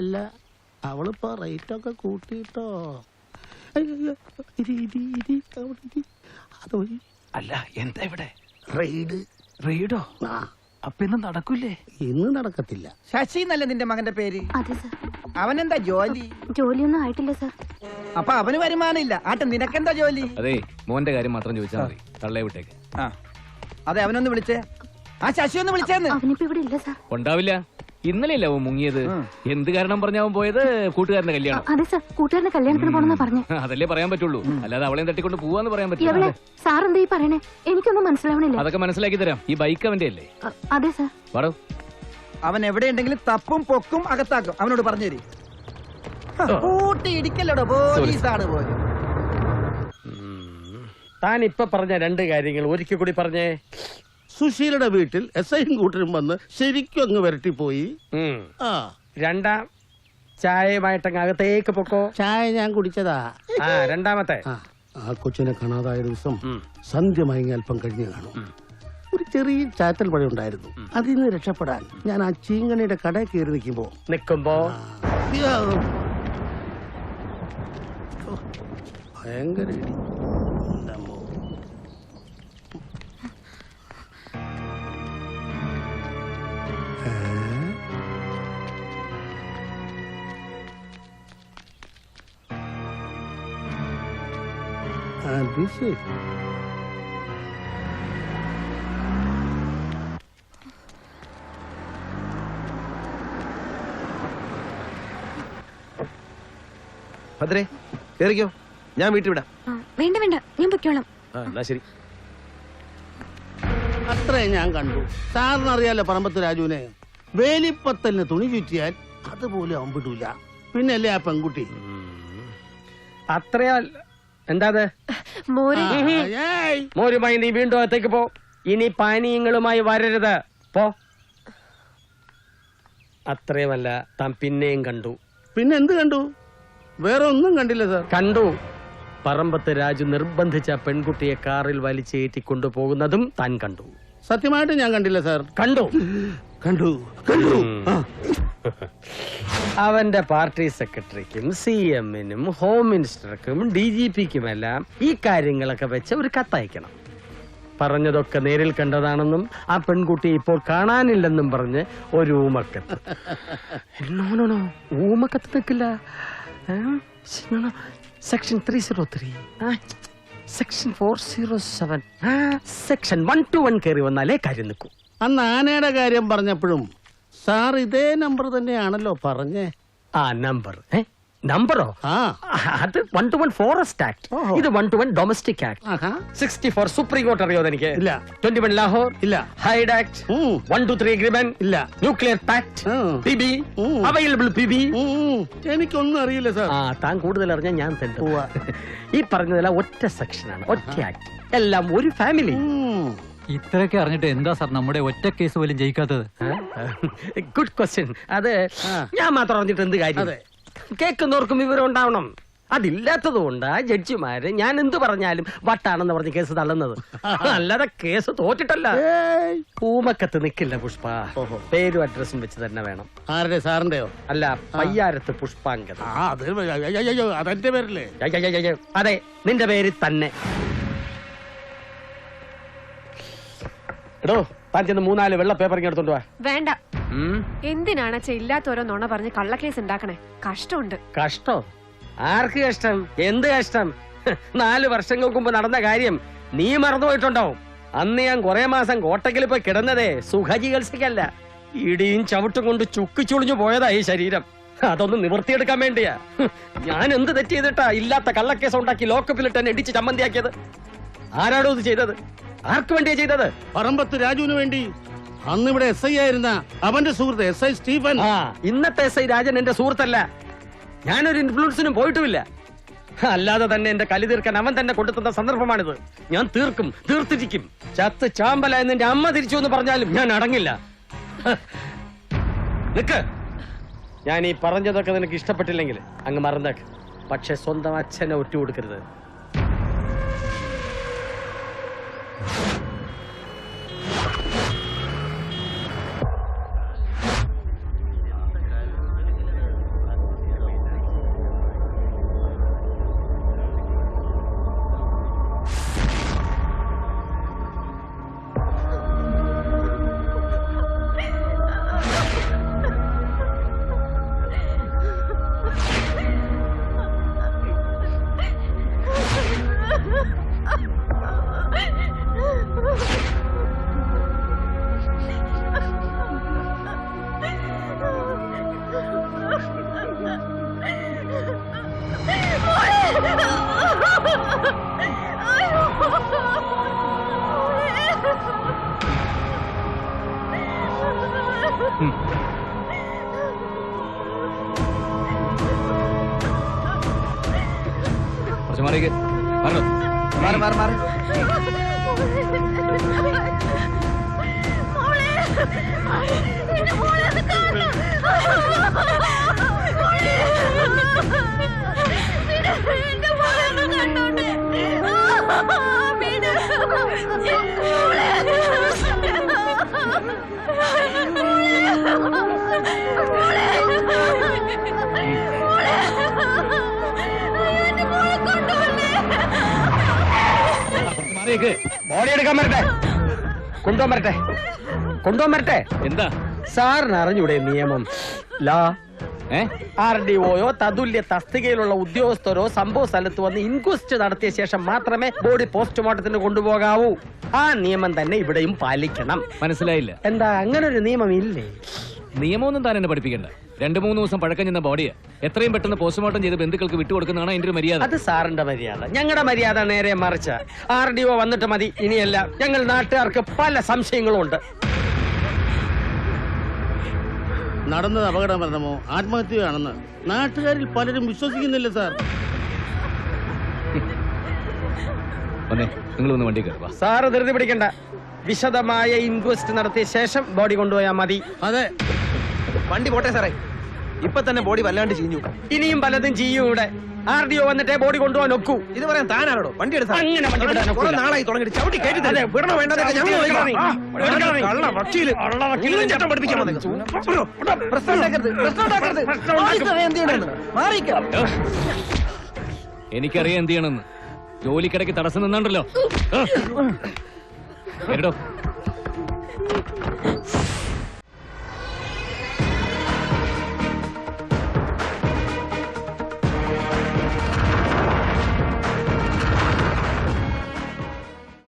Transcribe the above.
അല്ല അവളിപ്പോ റേറ്റ് ഒക്കെ കൂട്ടിട്ടോ. അല്ല എന്താ ഇവിടെ റെയ്ഡ്? റെയ്ഡോ? അപ്പൊ ഇന്ന് നടക്കൂലേ? ഇന്ന് നടക്കത്തില്ല. ശശി എന്നല്ലേ നിന്റെ മകന്റെ പേര്? അതെ സർ. അവനെന്താ ജോലി? ജോലിയൊന്നും ആയിട്ടില്ല സർ. അപ്പൊ അവന് വരുമാനം ഇല്ല. ആട്ടെ നിനക്കെന്താ ജോലി? അതെ മോന്റെ കാര്യം മാത്രം ചോദിച്ചാൽ മതി, തള്ളേ വിട്ടേക്ക്. അതെ അവനൊന്ന് വിളിച്ചേ, ആ ശശി ഒന്ന് വിളിച്ചേന്ന്. അവനിപ്പോ ഇവിടെ ഇല്ല സർ. ഉണ്ടാവില്ല, ഇന്നലെയല്ലേ അവൻ മുങ്ങിയത്. എന്ത് കാരണം പറഞ്ഞാവൻ പോയത്? കൂട്ടുകാരന്റെ കല്യാണം. അതെ സർ, കൂട്ടുകാരന്റെ കല്യാണത്തിന് പോണെന്നാ പറഞ്ഞു. അതല്ലേ പറയാൻ പറ്റുള്ളൂ, അല്ലാതെ അവളെ തട്ടിക്കൊണ്ട് പോവാന്ന് പറയാൻ പറ്റില്ല. സാർ എന്താ ഈ പറയണേ? എനിക്കൊന്നും മനസ്സിലാവണില്ല. അതൊക്കെ മനസ്സിലാക്കി തരാം. ഈ ബൈക്ക് അവന്റെ അല്ലേ? അതെ സർ. പറ. അവൻ എവിടെയുണ്ടെങ്കിലും തപ്പും പൊക്കും അകത്താക്കും. അവനോട് പറഞ്ഞു തരും. കൂട്ടി ഇടിക്കല്ലോടോ, പോലീസാണ് പോലും. താൻ ഇപ്പൊ പറഞ്ഞ രണ്ട് കാര്യങ്ങൾ ഒരിക്കൽ കൂടി പറഞ്ഞേ. സുശീലയുടെ വീട്ടിൽ SIയും കൂട്ടരും വന്ന് ശരിക്കും അങ്ങ് വരട്ടിപ്പോയി. രണ്ടാം ചായയുമായിട്ടങ്ങ് അകത്തേക്ക് പൊക്കോ. ചായ ഞാൻ കുടിച്ചതാ. രണ്ടാമത്തെ ആ കൊച്ചിനെ കാണാതായ ദിവസം സന്ധ്യ മയങ്ങി അല്പം കഴിഞ്ഞു കാണും. ഒരു ചെറിയ ചാറ്റൽ മഴ ഉണ്ടായിരുന്നു. അതിൽ നിന്ന് രക്ഷപ്പെടാൻ ഞാൻ ആ ചീങ്കണിയുടെ കടയിൽ കയറി നിൽക്കുമ്പോ ഭയങ്കര ഇടി. അത് ശരി. ഭദ്രേ കേറിക്കോ, ഞാൻ വീട്ടിൽ വിടാം. വേണ്ട വേണ്ട, ഞാൻ പൊയ്ക്കോളാം. എന്നാ ശരി. അത്രേ ഞാൻ കണ്ടു. സാറിനറിയാലോ പറമ്പത്ത് രാജുവിനെ. വേലിപ്പത്തലിന് തുണി ചുറ്റിയാൽ അതുപോലെ അമ്പിടൂല. പിന്നല്ലേ ആ പെൺകുട്ടി. അത്രയാ. എന്താ മോരുമായി നീ വീണ്ടും അകത്തേക്ക് പോ. ഇനി പാനീയങ്ങളുമായി വരരുത്, പോ. അത്രയുമല്ല, താൻ പിന്നെയും കണ്ടു. പിന്നെ എന്ത് കണ്ടു? വേറെ ഒന്നും കണ്ടില്ല സാർ. കണ്ടു. പറമ്പത്ത് രാജു നിർബന്ധിച്ച പെൺകുട്ടിയെ കാറിൽ വലിച്ചേറ്റി കൊണ്ടുപോകുന്നതും താൻ കണ്ടു. സത്യമായിട്ട് ഞാൻ കണ്ടില്ല സാർ. കണ്ടു കണ്ടു കണ്ടു. അവന്റെ പാർട്ടി സെക്രട്ടറിക്കും CMനും ഹോം മിനിസ്റ്റർക്കും DGPക്കുമെല്ലാം ഈ കാര്യങ്ങളൊക്കെ വെച്ച് ഒരു കത്തയക്കണം. പറഞ്ഞതൊക്കെ നേരിൽ കണ്ടതാണെന്നും ആ പെൺകുട്ടി ഇപ്പോൾ കാണാനില്ലെന്നും പറഞ്ഞ് ഒരു ഊമക്കത്ത്. ഊമക്കത്ത് നിൽക്കില്ല. സെക്ഷൻ 303, സെക്ഷൻ 407, സെക്ഷൻ 121 കയറി വന്നാലേ കാര്യം നിൽക്കൂ. അന്ന് ആനയുടെ കാര്യം പറഞ്ഞപ്പോഴും സാർ ഇതേ നമ്പർ തന്നെയാണല്ലോ പറഞ്ഞേ. ആ നമ്പർ നമ്പറോ? അത് 121 ഫോറസ്റ്റ് ആക്ട്, ഇത് 121 ഡൊമസ്റ്റിക് ആക്ട്. 64 സുപ്രീം കോർട്ട് അറിയോ? എനിക്ക് ഇല്ല. 21 ലാഹോർ ഇല്ല. ഹൈഡ് ആക്ട്, 123 അഗ്രിമെന്റ് ഇല്ല. Nuclear pact, PB available PB. എനിക്കൊന്നും അറിയില്ല സാർ. താൻ കൂടുതൽ അറിഞ്ഞാൽ ഞാൻ തന്നെ. ഈ പറഞ്ഞതെല്ലാം ഒറ്റ സെക്ഷനാണ്, ഒറ്റ ആക്ട്, എല്ലാം ഒരു ഫാമിലി. ഇത്രയൊക്കെ അറിഞ്ഞിട്ട് എന്താ സാർ നമ്മുടെ ഒറ്റ കേസ് പോലും ജയിക്കാത്തത്? Good question. അത് ഞാൻ മാത്രം അറിഞ്ഞിട്ട് എന്ത് കാര്യം? കേൾക്കുന്നവർക്കും വിവരം ഉണ്ടാവണം. അതില്ലാത്തത് കൊണ്ടാ ജഡ്ജിമാര് ഞാൻ എന്ത് പറഞ്ഞാലും വട്ടാണെന്ന് പറഞ്ഞ് കേസ് തള്ളുന്നത്. അല്ലാതെ കേസ് തോറ്റിട്ടല്ല. ഊമക്കത്ത് നിക്കില്ല പുഷ്പ. പേരും അഡ്രസ്സും വെച്ച് തന്നെ വേണം. ആരുടെ? സാറിന്റെയോ? അല്ല, പയ്യാരത്ത് പുഷ്പാങ്കത. അതെന്റെ പേരല്ലേ? അതെ, നിന്റെ പേര് തന്നെ. എടോ, താൻ ചെന്ന് 3-4 വെള്ള പേപ്പർ എടുത്തോണ്ട് വാ. വേണ്ട. എന്തിനാണ് ഇല്ലാത്തോരോ നുണ പറഞ്ഞ് കള്ളക്കേസ് ഉണ്ടാക്കണേ? കഷ്ടമുണ്ട്. കഷ്ടോ? ആർക്ക് കഷ്ടം? എന്ത് കഷ്ടം? 4 വർഷങ്ങൾക്ക് മുമ്പ് നടന്ന കാര്യം നീ മറന്നുപോയിട്ടുണ്ടാവും. അന്ന് ഞാൻ കുറെ മാസം കോട്ടയ്ക്കൽ പോയി കിടന്നതേ സുഖചികിത്സയ്ക്കല്ല. ഇടിയും ചവിട്ടും കൊണ്ട് ചുക്കിച്ചുളിഞ്ഞു പോയതാ ഈ ശരീരം. അതൊന്ന് നിവർത്തിയെടുക്കാൻ വേണ്ടിയാ. ഞാൻ എന്ത് തെറ്റ് ചെയ്തിട്ടാ ഇല്ലാത്ത കള്ളക്കേസ് ഉണ്ടാക്കി ലോക്കപ്പിലിട്ട് എന്നെ ഇടിച്ച് ചമ്മന്തിയാക്കിയത്? ആരാടോ ഇത് ചെയ്തത്? ആർക്ക് വേണ്ടിയാ ചെയ്തത്? പറമ്പത്ത് രാജുവിന് വേണ്ടി. അന്ന് ഇവിടെ SI ആയിരുന്ന അവന്റെ സുഹൃത്ത് SI സ്റ്റീഫൻ. ഇന്നത്തെ SI രാജൻ എന്റെ സുഹൃത്തല്ല. ഞാനൊരു ഇൻഫ്ലുവൻസിനും പോയിട്ടുമില്ല. അല്ലാതെ തന്നെ എന്റെ കലി തീർക്കാൻ അവൻ തന്നെ കൊണ്ടുതന്ന സന്ദർഭമാണിത്. ഞാൻ തീർക്കും, തീർത്തിരിക്കും. ചത്ത് ചാമ്പല എന്ന് എന്റെ അമ്മ തിരിച്ചു എന്ന് പറഞ്ഞാലും ഞാൻ അടങ്ങില്ല. നിക്ക്. ഞാൻ ഈ പറഞ്ഞതൊക്കെ നിനക്ക് ഇഷ്ടപ്പെട്ടില്ലെങ്കിൽ അങ്ങ് മറന്നേക്ക്. പക്ഷെ സ്വന്തം അച്ഛനെ ഒറ്റുകൊടുക്കരുത്. കുറച്ച് മാറിയേക്ക്. മാറണോ? മാറി മാറി മാറി കുറച്ച് മാറിയേക്ക്. ബോഡി എടുക്കാൻ വരട്ടെ, കൊണ്ടുപോകാൻ വരട്ടെ, കൊണ്ടുപോകാൻ വരട്ടെ. എന്താ സാറിന് അറിഞ്ഞൂടെ നിയമം? ലാ RDOയോ തതുല്യ തസ്തികയിലുള്ള ഉദ്യോഗസ്ഥരോ സംഭവ സ്ഥലത്ത് വന്ന് ഇൻക്വസ്റ്റ് നടത്തിയ ശേഷം മാത്രമേ ബോഡി പോസ്റ്റ്മോർട്ടത്തിന് കൊണ്ടുപോകാവൂ. ആ നിയമം തന്നെ ഇവിടെയും പാലിക്കണം. മനസ്സിലായില്ല. എന്താ അങ്ങനെ ഒരു നിയമം ഇല്ലേ? നിയമമൊന്നും താൻ എന്നെ പഠിപ്പിക്കണ്ട. 2-3 ദിവസം പഴക്കം ചെന്ന ബോഡിയെ എത്രയും പെട്ടെന്ന് പോസ്റ്റ്മോർട്ടം ചെയ്ത് ബന്ധുക്കൾക്ക് വിട്ടുകൊടുക്കുന്നതാണ് എന്റെ ഒരു മര്യാദ. അത് സാറിന്റെ മര്യാദ. ഞങ്ങളുടെ മര്യാദ നേരെ മറിച്ച. RDO വന്നിട്ട് മതി. ഇനിയല്ല, ഞങ്ങൾ നാട്ടുകാർക്ക് പല സംശയങ്ങളും ഉണ്ട്. നടന്നത് അപകട മരണമോ ആത്മഹത്യയാണെന്ന് നാട്ടുകാരിൽ പലരും വിശ്വസിക്കുന്നില്ല സാർ. നിങ്ങൾ ഒന്ന് വണ്ടി കയറുക. സാറ് ധൃതി പിടിക്കണ്ട. വിശദമായ ഇൻക്വസ്റ്റ് നടത്തിയ ശേഷം ബോഡി കൊണ്ടുപോയാൽ മതി. അതെ, വണ്ടി പോട്ടെ സാറേ. ഇപ്പൊ തന്നെ ബോഡി വല്ലാണ്ട് ചീഞ്ഞു. ഇനിയും പലതും ചെയ്യും ഇവിടെ. RDO വന്നിട്ടേ ബോഡി കൊണ്ടുപോകാൻ ഒക്കൂ. ഇത് പറയാൻ താനാണോ വണ്ടി എടുത്താ? അങ്ങനെ വണ്ടി വിടാൻ ഒക്കില്ല. കുറെ നാളായി തുടങ്ങിയിട്ട് ചവിട്ടി കേട്ടി തന്നെ വിടണോ വേണ്ടതൊക്കെ ഞങ്ങൾ നോക്കിക്കോളാം. കള്ള വക്കീല് ഇനിയും ചട്ടം പഠിപ്പിക്കാൻ വന്നു. പ്രശ്നം ഉണ്ടാക്കരുത്, പ്രശ്നം ഉണ്ടാക്കരുത്. ആർക്കറിയാം എന്ത് ചെയ്യണമെന്ന്? മാറിക്കാം. എനിക്കറിയാം എന്ത് ചെയ്യണമെന്ന്. ജോലിക്കിടയ്ക്ക് തടസ്സം നിന്നുണ്ടല്ലോ. കേട്ടോ